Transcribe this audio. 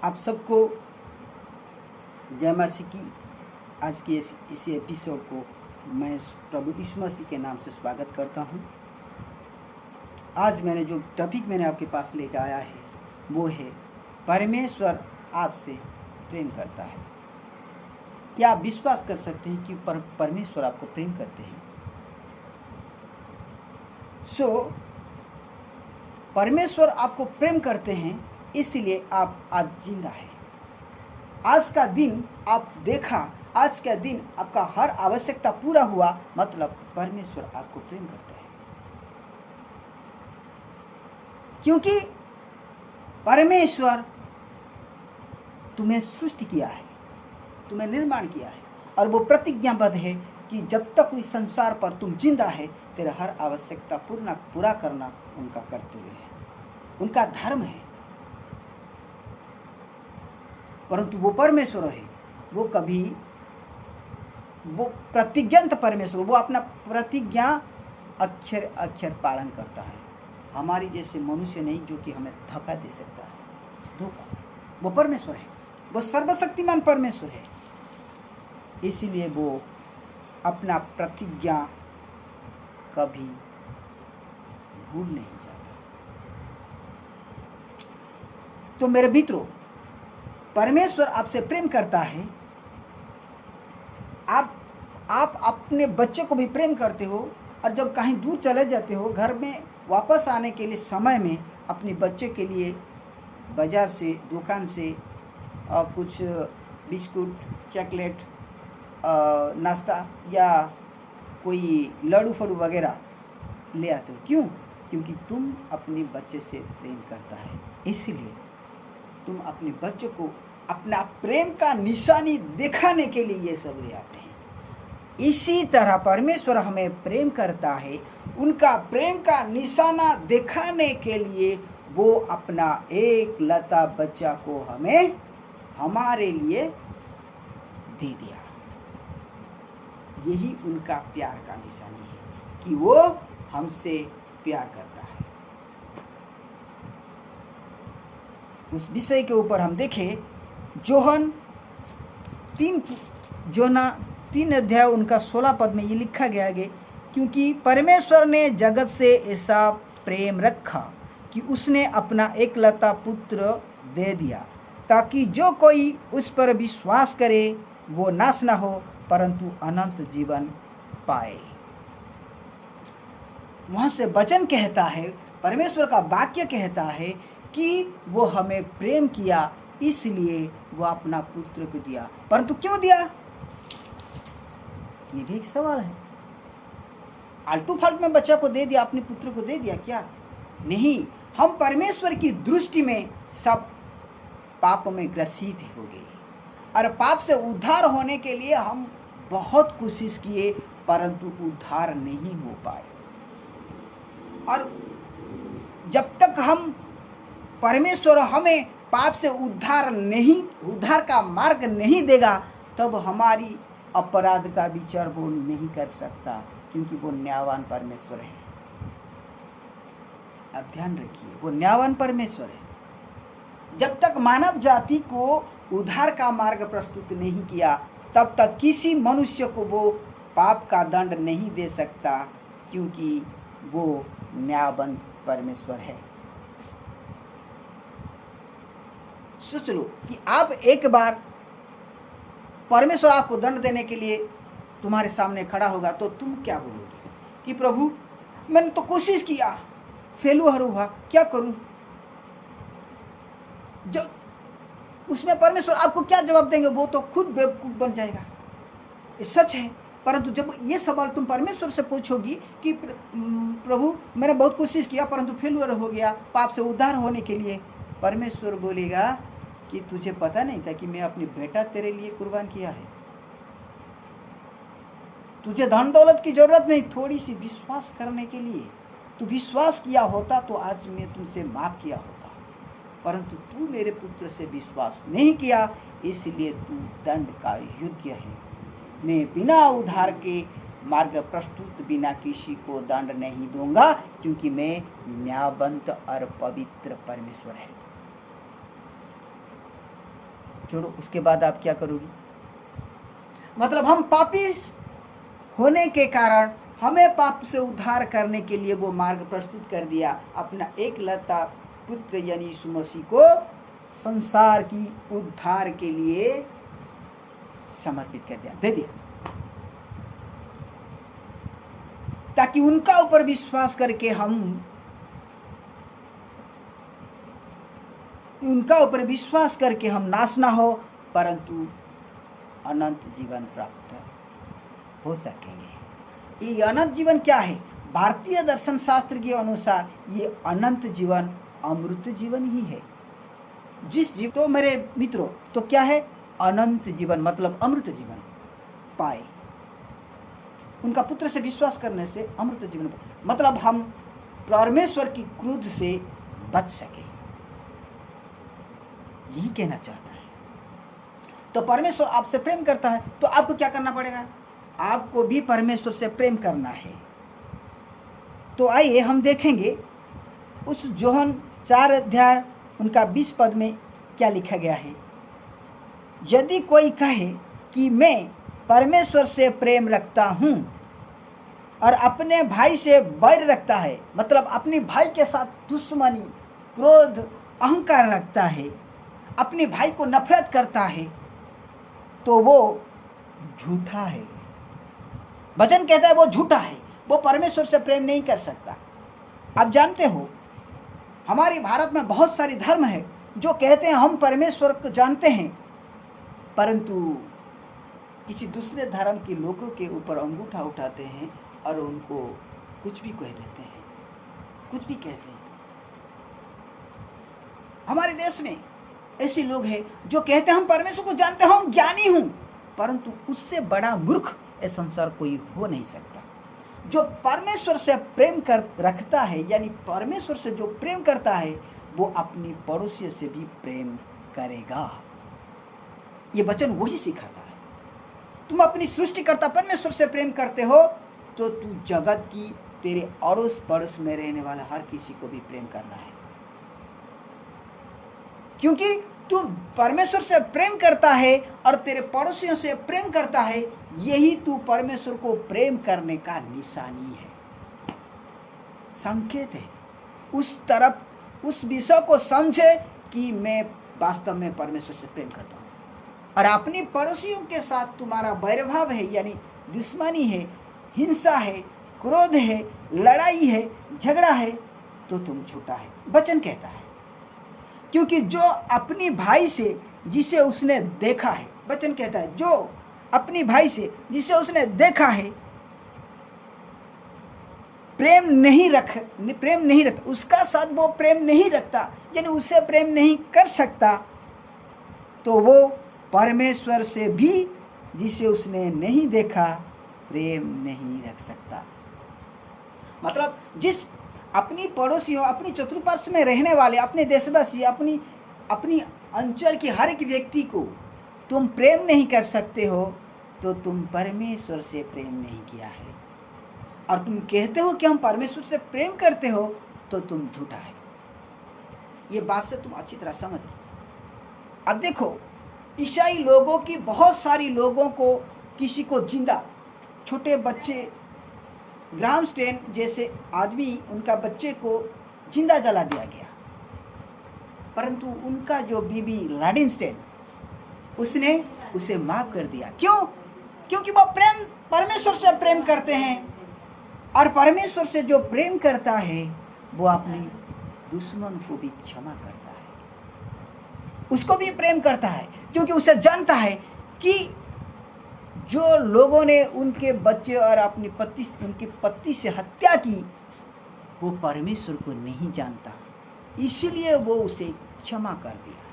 आप सबको जय मसीह की। आज के इस एपिसोड को मैं प्रभु यीशु मसीह के नाम से स्वागत करता हूं। आज मैंने जो टॉपिक मैंने आपके पास लेकर आया है वो है परमेश्वर आपसे प्रेम करता है। क्या आप विश्वास कर सकते हैं कि परमेश्वर आपको प्रेम करते हैं? परमेश्वर आपको प्रेम करते हैं, इसलिए आप आज जिंदा हैं। आज का दिन आप देखा, आज का दिन आपका हर आवश्यकता पूरा हुआ, मतलब परमेश्वर आपको प्रेम करता है। क्योंकि परमेश्वर तुम्हें सृष्टि किया है, तुम्हें निर्माण किया है, और वो प्रतिज्ञाबद्ध है कि जब तक इस संसार पर तुम जिंदा है, तेरा हर आवश्यकता पूरा करना उनका कर्तव्य है, उनका धर्म है। परंतु वो परमेश्वर है, वो प्रतिज्ञात परमेश्वर, वो अपना प्रतिज्ञा अक्षर अक्षर पालन करता है। हमारी जैसे मनुष्य नहीं जो कि हमें धोखा दे सकता है। धोखा वो परमेश्वर है, वो सर्वशक्तिमान परमेश्वर है, इसीलिए वो अपना प्रतिज्ञा कभी भूल नहीं जाता। तो मेरे मित्रों, परमेश्वर आपसे प्रेम करता है। आप अपने बच्चे को भी प्रेम करते हो, और जब कहीं दूर चले जाते हो, घर में वापस आने के लिए समय में अपने बच्चे के लिए बाजार से, दुकान से कुछ बिस्कुट, चॉकलेट, नाश्ता या कोई लड्डू फड़ू वगैरह ले आते हो। क्यों? क्योंकि तुम अपने बच्चे से प्रेम करता है, इसलिए तुम अपने बच्चे को अपना प्रेम का निशानी दिखाने के लिए ये सब ले आते हैं। इसी तरह परमेश्वर हमें प्रेम करता है, उनका प्रेम का निशाना दिखाने के लिए वो अपना एक लता बच्चा को हमारे लिए दे दिया। यही उनका प्यार का निशानी है कि वो हमसे प्यार करता है। उस विषय के ऊपर हम देखें, जोहन 3 अध्याय उनका 16 पद में ये लिखा गया है, क्योंकि परमेश्वर ने जगत से ऐसा प्रेम रखा कि उसने अपना एकलौता पुत्र दे दिया, ताकि जो कोई उस पर विश्वास करे वो नाश न हो, परंतु अनंत जीवन पाए। वहाँ से वचन कहता है, परमेश्वर का वाक्य कहता है कि वो हमें प्रेम किया, इसलिए वो अपना पुत्र को दिया। परंतु क्यों दिया? ये भी एक सवाल है। आलतू फालतू में बच्चा को दे दिया, अपने पुत्र को दे दिया क्या? नहीं, हम परमेश्वर की दृष्टि में सब पाप में ग्रसित हो गए, और पाप से उद्धार होने के लिए हम बहुत कोशिश किए, परंतु उद्धार नहीं हो पाए। और जब तक हम परमेश्वर हमें पाप से उद्धार का मार्ग नहीं देगा, तब हमारी अपराध का विचार वो नहीं कर सकता, क्योंकि वो न्यायवान परमेश्वर है। अब ध्यान रखिए, वो न्यायवान परमेश्वर है। जब तक मानव जाति को उद्धार का मार्ग प्रस्तुत नहीं किया, तब तक किसी मनुष्य को वो पाप का दंड नहीं दे सकता, क्योंकि वो न्यायवान परमेश्वर है। सोच लो कि आप एक बार परमेश्वर आपको दंड देने के लिए तुम्हारे सामने खड़ा होगा, तो तुम क्या बोलोगे कि प्रभु मैंने तो कोशिश किया, फेलुअर हुआ, क्या करूं? जब उसमें परमेश्वर आपको क्या जवाब देंगे? वो तो खुद बेवकूफ बन जाएगा। ये सच है। परंतु जब ये सवाल तुम परमेश्वर से पूछोगी कि प्रभु मैंने बहुत कोशिश किया परंतु फेलुअर हो गया पाप से उद्धार होने के लिए, परमेश्वर बोलेगा कि तुझे पता नहीं था कि मैं अपनी बेटा तेरे लिए कुर्बान किया है? तुझे धन दौलत की जरूरत नहीं, थोड़ी सी विश्वास करने के लिए तू विश्वास किया होता तो आज मैं तुमसे माफ किया होता, परंतु तू मेरे पुत्र से विश्वास नहीं किया, इसलिए तू दंड का योग्य है। मैं बिना उद्धार के मार्ग प्रस्तुत बिना किसी को दंड नहीं दूंगा, क्योंकि मैं न्यायवंत और पवित्र परमेश्वर है। छोड़ो, उसके बाद आप क्या करोगी? मतलब हम पापी होने के कारण हमें पाप से उद्धार करने के लिए वो मार्ग प्रस्तुत कर दिया, अपना एकलौता पुत्र यानी यीशु मसीह को संसार की उद्धार के लिए समर्पित कर दिया, दे दिया, ताकि उनका ऊपर विश्वास करके हम नाश ना हो, परंतु अनंत जीवन प्राप्त हो सकेंगे। ये अनंत जीवन क्या है? भारतीय दर्शन शास्त्र के अनुसार ये अनंत जीवन अमृत जीवन ही है। जिस जीव तो मेरे मित्रों, तो क्या है अनंत जीवन? मतलब अमृत जीवन पाए, उनका पुत्र से विश्वास करने से अमृत जीवन पाए, मतलब हम परमेश्वर की क्रोध से बच सके, यही कहना चाहता है। तो परमेश्वर आपसे प्रेम करता है, तो आपको क्या करना पड़ेगा? आपको भी परमेश्वर से प्रेम करना है। तो आइए हम देखेंगे उस यूहन्ना 4 अध्याय उनका 20 पद में क्या लिखा गया है। यदि कोई कहे कि मैं परमेश्वर से प्रेम रखता हूँ और अपने भाई से बैर रखता है, मतलब अपने भाई के साथ दुश्मनी, क्रोध, अहंकार रखता है, अपने भाई को नफरत करता है, तो वो झूठा है। वचन कहता है वो झूठा है, वो परमेश्वर से प्रेम नहीं कर सकता। आप जानते हो हमारे भारत में बहुत सारे धर्म है जो कहते हैं हम परमेश्वर को जानते हैं, परंतु किसी दूसरे धर्म के लोगों के ऊपर अंगूठा उठाते हैं और उनको कुछ भी कह देते हैं, कुछ भी कहते हैं। हमारे देश में ऐसे लोग हैं जो कहते हैं हम परमेश्वर को जानते हैं, हम ज्ञानी हूं, परंतु उससे बड़ा मूर्ख इस संसार कोई हो नहीं सकता। जो परमेश्वर से प्रेम कर रखता है, यानी परमेश्वर से जो प्रेम करता है, वो अपनी पड़ोसी से भी प्रेम करेगा। ये वचन वही सिखाता है। तुम अपनी सृष्टिकर्ता परमेश्वर से प्रेम करते हो तो तू जगत की, तेरे अड़ोस पड़ोस में रहने वाला हर किसी को भी प्रेम करना है, क्योंकि तू परमेश्वर से प्रेम करता है और तेरे पड़ोसियों से प्रेम करता है, यही तू परमेश्वर को प्रेम करने का निशानी है, संकेत है। उस तरफ उस विषय को समझे कि मैं वास्तव में परमेश्वर से प्रेम करता हूँ। और अपनी पड़ोसियों के साथ तुम्हारा वैरभाव है, यानी दुश्मनी है, हिंसा है, क्रोध है, लड़ाई है, झगड़ा है, तो तुम झूठा है, वचन कहता है। क्योंकि जो अपनी भाई से जिसे उसने देखा है, वचन कहता है, जो अपनी भाई से जिसे उसने देखा है प्रेम नहीं रखता, उसका साथ वो प्रेम नहीं रखता, यानी उसे प्रेम नहीं कर सकता, तो वो परमेश्वर से भी जिसे उसने नहीं देखा प्रेम नहीं रख सकता। मतलब जिस अपनी पड़ोसियों, अपनी चतुर्पार्श्व में रहने वाले, अपने देशवासी, अपनी अंचल के हर एक व्यक्ति को तुम प्रेम नहीं कर सकते हो, तो तुम परमेश्वर से प्रेम नहीं किया है। और तुम कहते हो कि हम परमेश्वर से प्रेम करते हो, तो तुम झूठा है। ये बात से तुम अच्छी तरह समझ। अब देखो, ईसाई लोगों की बहुत सारी लोगों को, किसी को जिंदा, छोटे बच्चे, ग्राहम स्टेन जैसे आदमी, उनका बच्चे को जिंदा जला दिया गया, परंतु उनका जो बीबी राडिन स्टेन, उसने उसे माफ कर दिया। क्यों? क्योंकि वो परमेश्वर से प्रेम करते हैं, और परमेश्वर से जो प्रेम करता है वो अपनी दुश्मन को भी क्षमा करता है, उसको भी प्रेम करता है, क्योंकि उसे जानता है कि जो लोगों ने उनके बच्चे और उनकी पत्नी से हत्या की, वो परमेश्वर को नहीं जानता, इसलिए वो उसे क्षमा कर दिया।